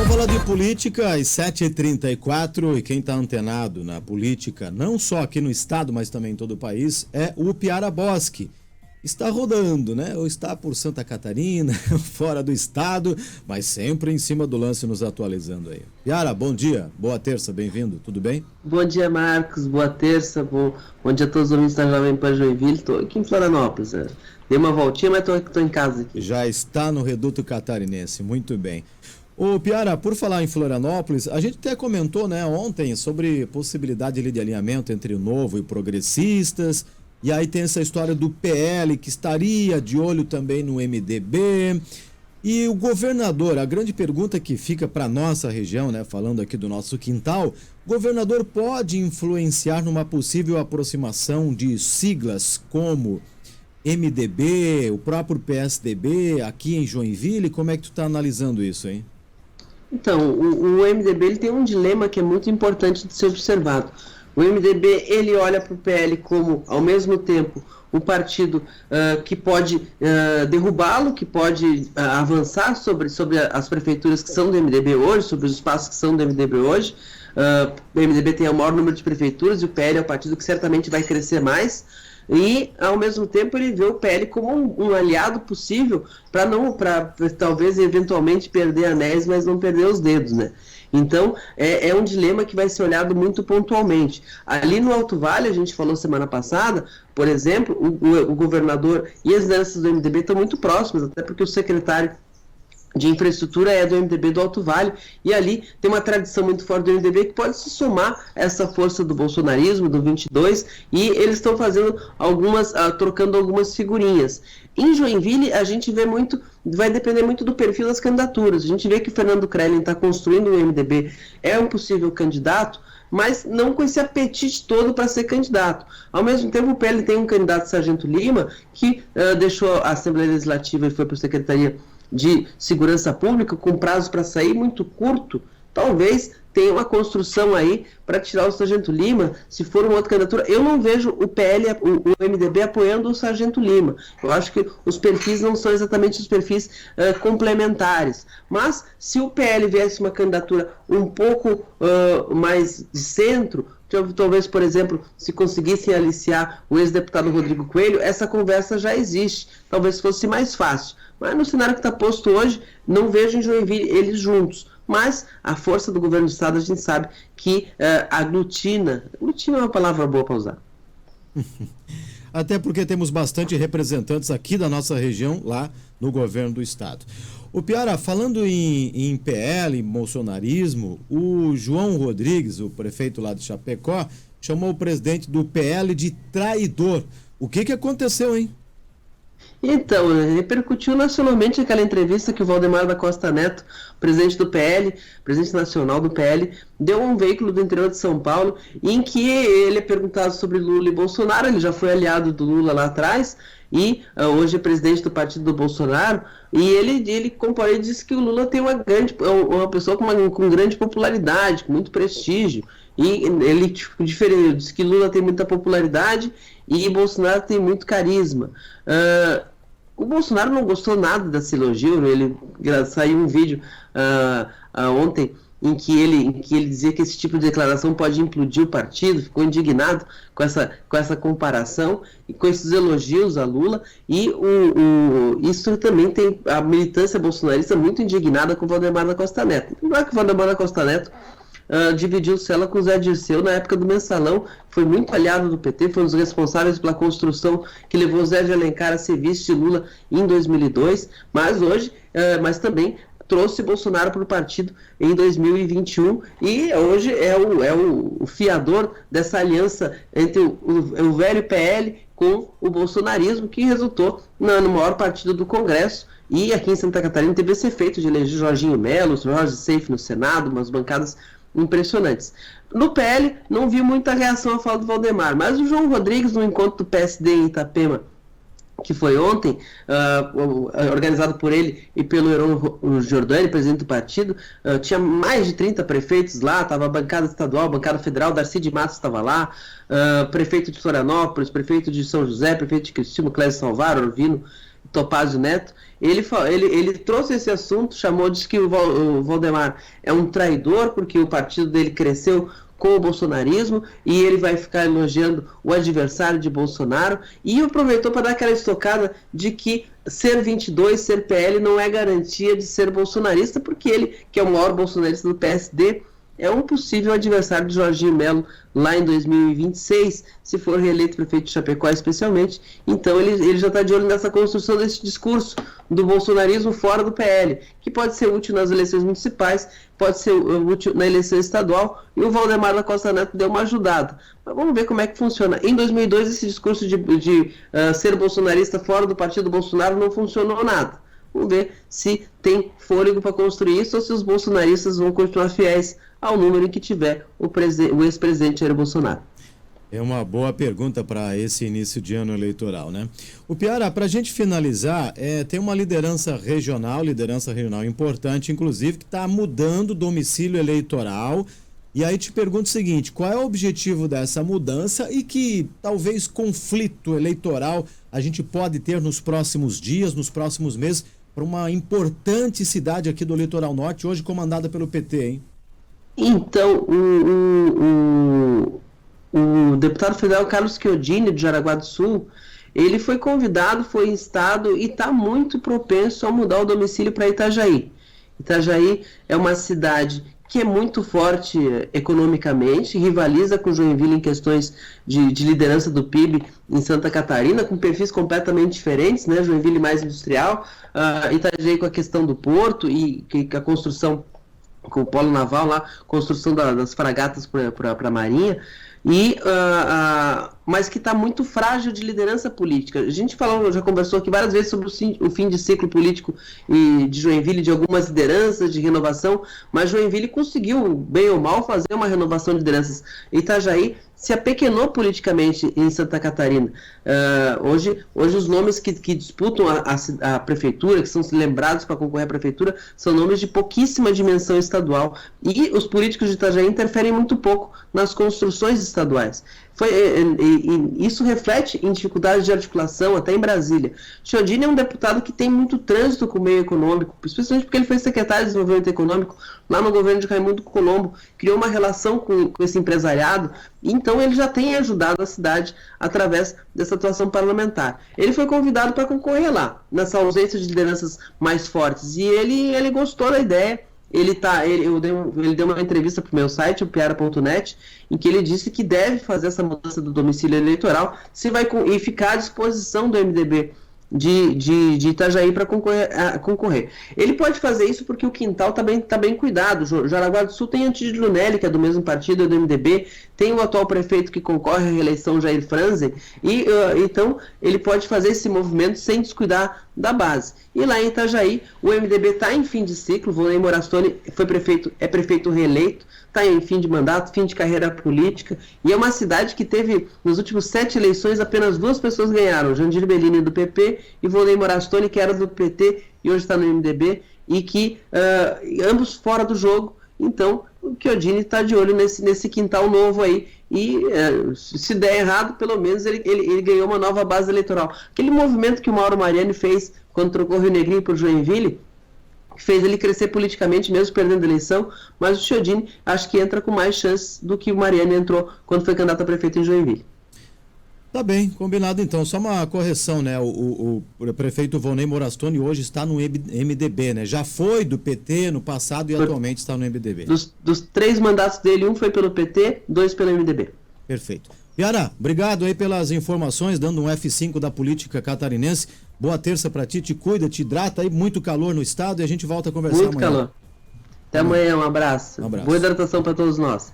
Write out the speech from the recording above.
Vamos falar de política às 7h34 e quem está antenado na política, não só aqui no estado, mas também em todo o país, é o Piara Boschi. Está rodando, né? Ou está por Santa Catarina, fora do estado, mas sempre em cima do lance nos atualizando aí. Piara, bom dia, boa terça, bem-vindo, tudo bem? Bom dia, Marcos, boa terça, bom dia a todos os ouvintes da Jovem Pan Joinville. Estou aqui em Florianópolis, né? Dei uma voltinha, mas estou em casa aqui. Já está no Reduto Catarinense, muito bem. Ô Piara, por falar em Florianópolis, a gente até comentou, né, ontem sobre possibilidade de alinhamento entre o Novo e Progressistas, e aí tem essa história do PL que estaria de olho também no MDB, e o governador, a grande pergunta que fica para nossa região, né, falando aqui do nosso quintal, o governador pode influenciar numa possível aproximação de siglas como MDB, o próprio PSDB aqui em Joinville? Como é que tu está analisando isso, hein? Então, o MDB ele tem um dilema que é muito importante de ser observado. O MDB ele olha para o PL como, ao mesmo tempo, um partido que pode derrubá-lo, que pode avançar sobre as prefeituras que são do MDB hoje, sobre os espaços que são do MDB hoje. O MDB tem o maior número de prefeituras e o PL é o partido que certamente vai crescer mais. E, ao mesmo tempo, ele vê o PL como um aliado possível para talvez, eventualmente, perder anéis, mas não perder os dedos, né? Então, é um dilema que vai ser olhado muito pontualmente. Ali no Alto Vale, a gente falou semana passada, por exemplo, o governador e as lideranças do MDB estão muito próximas, até porque o secretário de infraestrutura é do MDB do Alto Vale, e ali tem uma tradição muito forte do MDB que pode se somar a essa força do bolsonarismo, do 22, e eles estão fazendo trocando algumas figurinhas. Em Joinville, a gente vê muito, vai depender muito do perfil das candidaturas. A gente vê que o Fernando Krellin está construindo o MDB, é um possível candidato, mas não com esse apetite todo para ser candidato. Ao mesmo tempo, o PL tem um candidato, Sargento Lima, que deixou a Assembleia Legislativa e foi para a Secretaria de Segurança Pública, com prazo para sair muito curto. Talvez tenha uma construção aí para tirar o Sargento Lima, se for uma outra candidatura. Eu não vejo o PL, o MDB apoiando o Sargento Lima. Eu acho que os perfis não são exatamente os perfis complementares. Mas, se o PL viesse uma candidatura um pouco mais de centro, talvez, por exemplo, se conseguissem aliciar o ex-deputado Rodrigo Coelho, essa conversa já existe. Talvez fosse mais fácil. Mas no cenário que está posto hoje, não vejo em Joinville eles juntos. Mas a força do governo do estado, a gente sabe que aglutina é uma palavra boa para usar. Até porque temos bastante representantes aqui da nossa região lá no governo do estado. O Piara, falando em PL, em bolsonarismo, o João Rodrigues, o prefeito lá de Chapecó, chamou o presidente do PL de traidor. O que aconteceu, hein? Então, repercutiu nacionalmente aquela entrevista que o Valdemar da Costa Neto, presidente do PL, presidente nacional do PL, deu a um veículo do interior de São Paulo, em que ele é perguntado sobre Lula e Bolsonaro. Ele já foi aliado do Lula lá atrás, e hoje é presidente do partido do Bolsonaro, e ele disse que o Lula tem uma pessoa com grande popularidade, com muito prestígio, e ele disse que Lula tem muita popularidade e Bolsonaro tem muito carisma. O Bolsonaro não gostou nada desse elogio. Saiu um vídeo ontem em que ele dizia que esse tipo de declaração pode implodir o partido, ficou indignado com essa comparação e com esses elogios a Lula, e isso também tem a militância bolsonarista muito indignada com o Valdemar da Costa Neto. Não é que o Valdemar da Costa Neto dividiu cela com o Zé Dirceu na época do Mensalão, foi muito aliado do PT, foi um dos responsáveis pela construção que levou o Zé de Alencar a ser vice de Lula em 2002, mas também trouxe Bolsonaro para o partido em 2021 e hoje é o fiador dessa aliança entre o velho PL com o bolsonarismo, que resultou no maior partido do Congresso. E aqui em Santa Catarina teve esse efeito de eleger Jorginho Melo, Jorge Seife no Senado, umas bancadas impressionantes. No PL, não vi muita reação à fala do Valdemar, mas o João Rodrigues, no encontro do PSD em Itapema, que foi ontem, organizado por ele e pelo Heron Giordani, presidente do partido, tinha mais de 30 prefeitos lá, estava a bancada estadual, a bancada federal, Darcy de Matos estava lá, prefeito de Florianópolis, prefeito de São José, prefeito de Criciúma, Clésio Salvaro, Orvino Topázio Neto, ele trouxe esse assunto, disse que o Valdemar é um traidor, porque o partido dele cresceu com o bolsonarismo e ele vai ficar elogiando o adversário de Bolsonaro, e aproveitou para dar aquela estocada de que ser 22, ser PL não é garantia de ser bolsonarista, porque ele, que é o maior bolsonarista do PSD, é um possível adversário de Jorginho Melo lá em 2026, se for reeleito prefeito de Chapecó especialmente. Então ele já está de olho nessa construção desse discurso do bolsonarismo fora do PL, que pode ser útil nas eleições municipais, pode ser útil na eleição estadual, e o Valdemar da Costa Neto deu uma ajudada. Mas vamos ver como é que funciona. Em 2002, esse discurso de ser bolsonarista fora do partido Bolsonaro não funcionou nada. Vamos ver se tem fôlego para construir isso, ou se os bolsonaristas vão continuar fiéis ao número em que tiver o ex-presidente Jair Bolsonaro. É uma boa pergunta para esse início de ano eleitoral, né? O Piara, para a gente finalizar, tem uma liderança regional importante, inclusive, que está mudando o domicílio eleitoral. E aí te pergunto o seguinte: qual é o objetivo dessa mudança e que talvez conflito eleitoral a gente pode ter nos próximos dias, nos próximos meses, para uma importante cidade aqui do Litoral Norte, hoje comandada pelo PT, hein? Então, o deputado federal Carlos Chiodini, de Jaraguá do Sul, ele foi convidado, foi instado e está muito propenso a mudar o domicílio para Itajaí. Itajaí é uma cidade que é muito forte economicamente, rivaliza com Joinville em questões de liderança do PIB em Santa Catarina, com perfis completamente diferentes, né? Joinville mais industrial, Itajaí com a questão do porto e a construção com o polo naval lá, construção das fragatas para a Marinha, mas que está muito frágil de liderança política. A gente já conversou aqui várias vezes sobre o fim de ciclo político de Joinville, de algumas lideranças, de renovação, mas Joinville conseguiu, bem ou mal, fazer uma renovação de lideranças. Itajaí se apequenou politicamente em Santa Catarina. Hoje os nomes que disputam a prefeitura, que são lembrados para concorrer à prefeitura, são nomes de pouquíssima dimensão estadual. E os políticos de Itajaí interferem muito pouco nas construções estaduais. Isso reflete em dificuldades de articulação, até em Brasília. Chiodini é um deputado que tem muito trânsito com o meio econômico, especialmente porque ele foi secretário de Desenvolvimento Econômico lá no governo de Raimundo Colombo, criou uma relação com esse empresariado, então ele já tem ajudado a cidade através dessa atuação parlamentar. Ele foi convidado para concorrer lá, nessa ausência de lideranças mais fortes, e ele gostou da ideia. Ele deu uma entrevista para o meu site, o piara.net, em que ele disse que deve fazer essa mudança do domicílio eleitoral e ficar à disposição do MDB de Itajaí para concorrer. Ele pode fazer isso porque o quintal está bem cuidado. Jaraguá do Sul tem Antídio Lunelli, que é do mesmo partido, é do MDB, tem o atual prefeito que concorre à reeleição, Jair Franzen, e então ele pode fazer esse movimento sem descuidar da base. E lá em Itajaí, o MDB está em fim de ciclo, Volney Morastoni é prefeito reeleito, está em fim de mandato, fim de carreira política, e é uma cidade que teve, nos últimos 7 eleições, apenas 2 pessoas ganharam, Jandir Bellini do PP e Volney Morastoni, que era do PT e hoje está no MDB, e que ambos fora do jogo. Então o Chiodini está de olho nesse quintal novo aí, e se der errado, pelo menos ele ganhou uma nova base eleitoral. Aquele movimento que o Mauro Mariani fez quando trocou Rio Negrinho por Joinville, fez ele crescer politicamente, mesmo perdendo a eleição, mas o Chiodini acho que entra com mais chances do que o Mariani entrou quando foi candidato a prefeito em Joinville. Tá bem, combinado então. Só uma correção, né? O prefeito Volney Morastoni hoje está no MDB, né? Já foi do PT no passado e atualmente está no MDB. Dos 3 mandatos dele, 1 foi pelo PT, 2 pelo MDB. Perfeito. Piara, obrigado aí pelas informações, dando um F5 da política catarinense. Boa terça pra ti, te cuida, te hidrata aí, muito calor no estado e a gente volta a conversar amanhã. Muito calor. Até amanhã, um abraço. Um abraço. Boa hidratação para todos nós.